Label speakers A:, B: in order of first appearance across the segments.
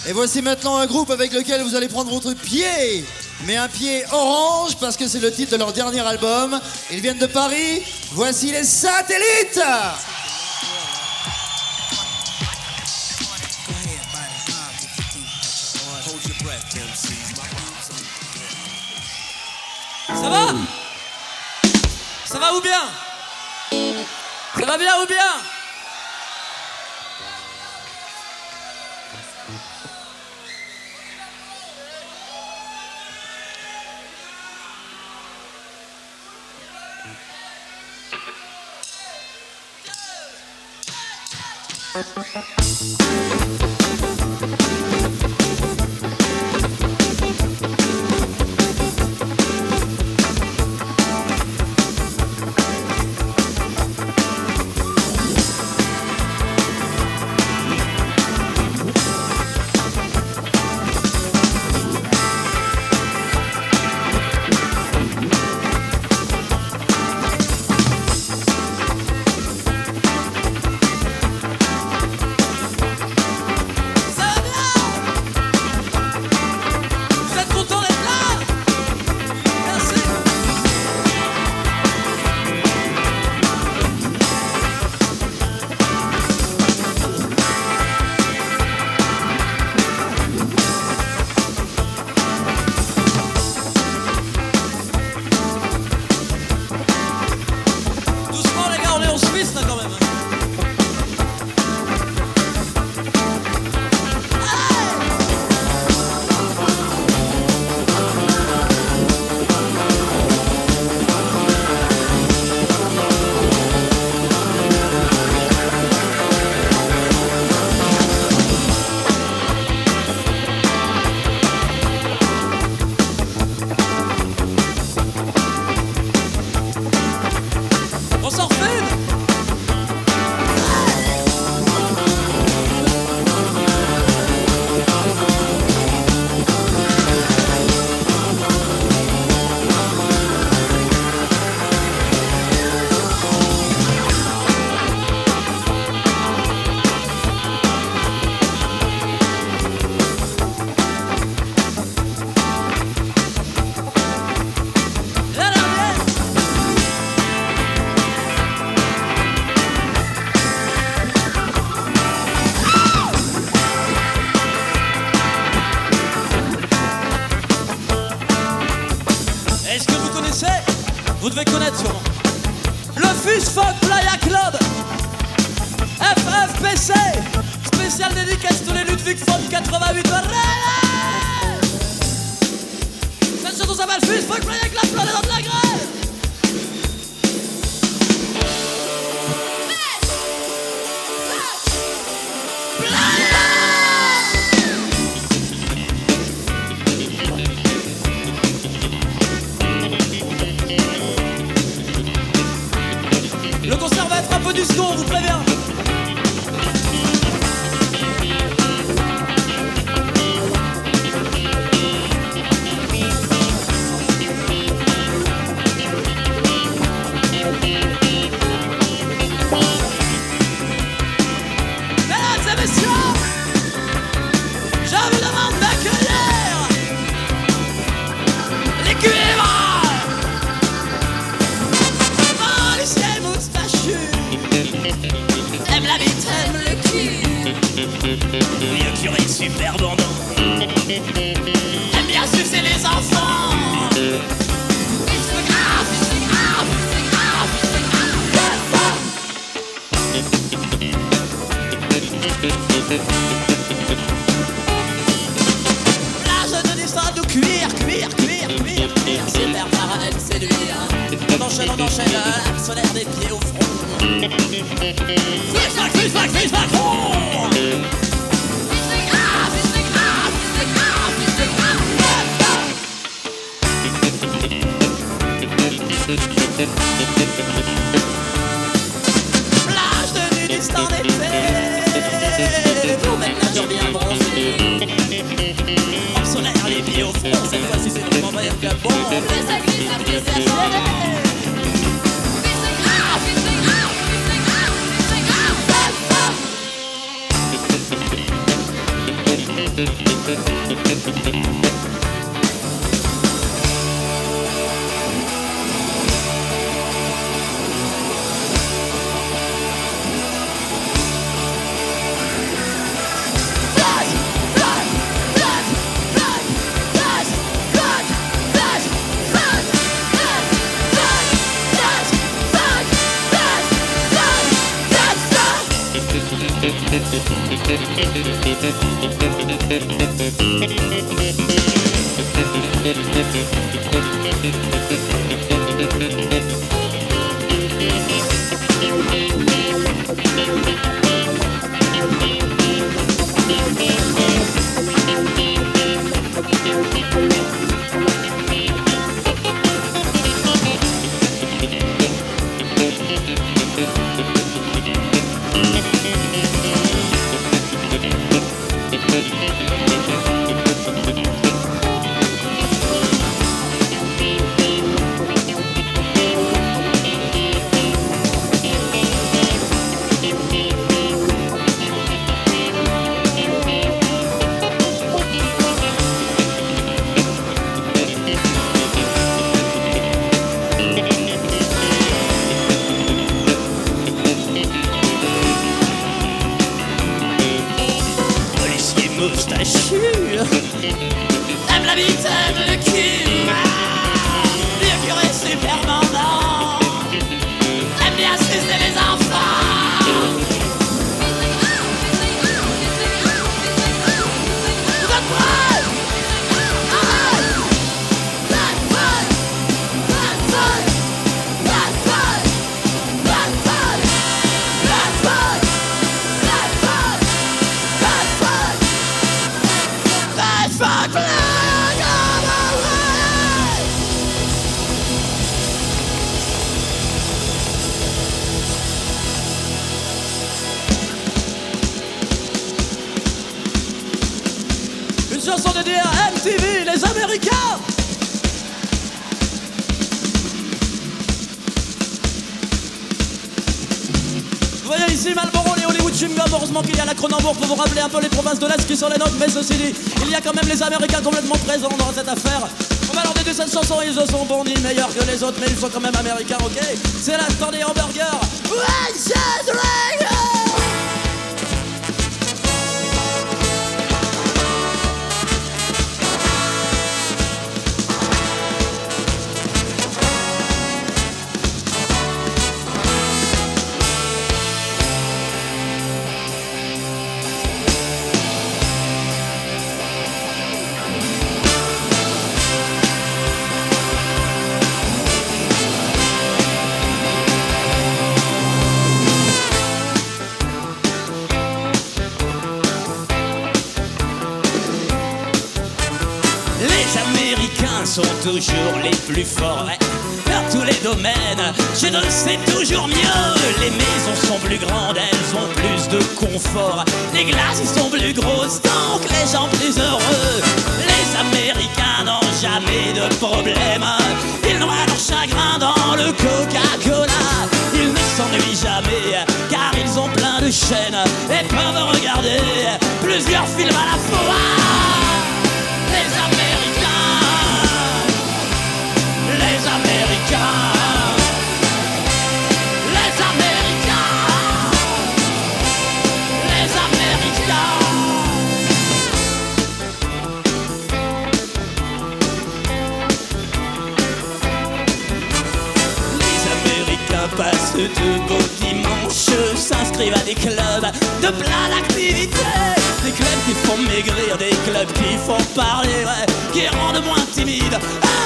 A: Et voici maintenant un groupe avec lequel vous allez prendre votre pied. Mais un pied orange parce que c'est le titre de leur dernier album. Ils viennent de Paris. Voici les Satellites.
B: Ça va? Ça va ou bien? Ça va bien ou bien? Vous devez connaître sûrement le Fist Funk Playa Club FFPC, spécial dédicace tous les Ludwig Funk 88. Cette chanson s'appelle Fist Funk Playa Club, plein dans de la grève. Le concert va être un peu du second, on vous prévient. Mesdames et messieurs, je vous demande d'accueillir les cuivres. Policier moustachu, aime la bite, aime le cul. Vieux curé super bandant, aime bien sucer les enfants. C'est grave, c'est grave, c'est grave, c'est grave. Plage de descente de cuir, cuir, cuir, cuir, cuir. Super paradis séduire. On enchaîne, l'axe solaire des pieds au front. Fist-back, fist-back, fist-back, oh! C'est grave, c'est grave, c'est grave, c'est grave. Plage de nudistes en été, pour mettre la journée bien bronzée. En solaire, les pieds au front, cette fois-ci c'est vraiment meilleur que bon. Fist-back, fist-back, fist-back, moustachu. T'aimes la bite, t'aimes le cul. Vieux curé super mandant. T'aimes bien sucer les enfants. Vous êtes prêts? Une chanson dédiée à MTV, les Américains. Vous voyez ici Marlboro, les Hollywood Chewing Gum. Heureusement qu'il y a la Cronenbourg pour vous rappeler un peu les provinces de l'Est qui sont les nôtres. Mais ceci dit, il y a quand même les Américains complètement présents dans cette affaire. On va leur dédier cette chanson, ils ne sont bons ni meilleurs que les autres, mais ils sont quand même américains, ok? C'est l'instant des hamburgers. Les Américains sont toujours les plus forts, ouais, dans tous les domaines. Chez eux c'est toujours mieux. Les maisons sont plus grandes, elles ont plus de confort. Les glaces ils sont plus grosses, donc les gens plus heureux. Les Américains n'ont jamais de problème. Ils noient leur chagrin dans le Coca-Cola. Ils ne s'ennuient jamais, car ils ont plein de chaînes et peuvent regarder plusieurs films à la fois. Les Américains, les Américains, les Américains, les Américains. Les Américains passent de beaux dimanches, s'inscrivent à des clubs de plein d'activités. Des clubs qui font maigrir, des clubs qui font parler, ouais, qui rendent moins timides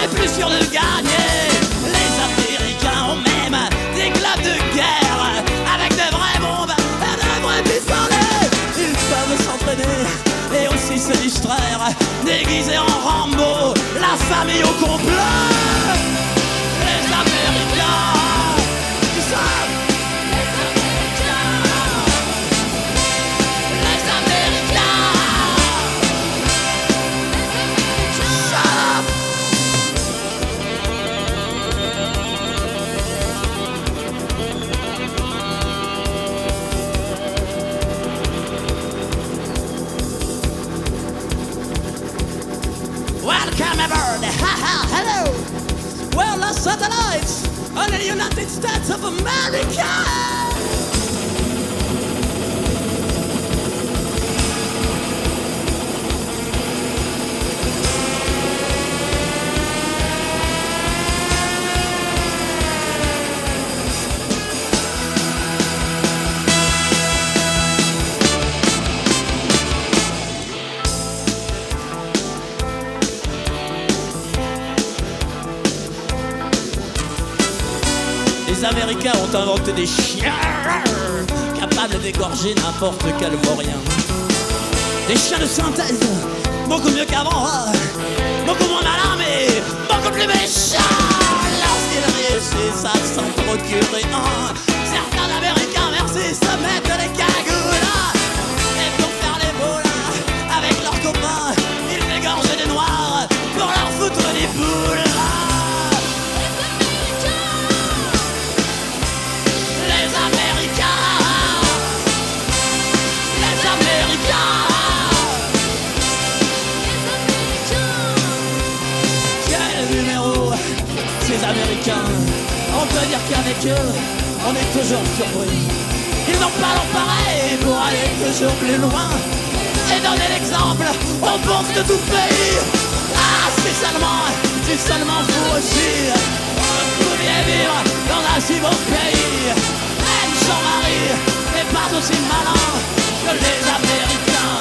B: et plus sûrs de gagner. Les Américains ont même des clubs de guerre avec de vraies bombes et de vrais pistolets. Ils peuvent s'entraîner et aussi se distraire, déguisés en Rambo, la famille au complet. Les Américains, ils savent. Welcome aboard. Hello. We're the satellites of the United States of America. Les Américains ont inventé des chiens capables d'égorger n'importe quel vaurien. Des chiens de synthèse, beaucoup mieux qu'avant, beaucoup moins malins mais beaucoup plus méchants. Lorsqu'ils réussissent à s'en procurer un, certains Américains, merci, se mettent les cagoules. Et pour faire les beaux là, avec leurs copains, ils égorgent des noirs pour leur foutre des boules. Ces Américains, on peut dire qu'avec eux, on est toujours surpris. Ils n'ont pas leur pareil pour aller toujours plus loin et donner l'exemple aux bourses de tout pays. Ah, si seulement vous aussi, vous pouviez vivre dans un si beau pays. Même son mari n'est pas aussi malin que les Américains,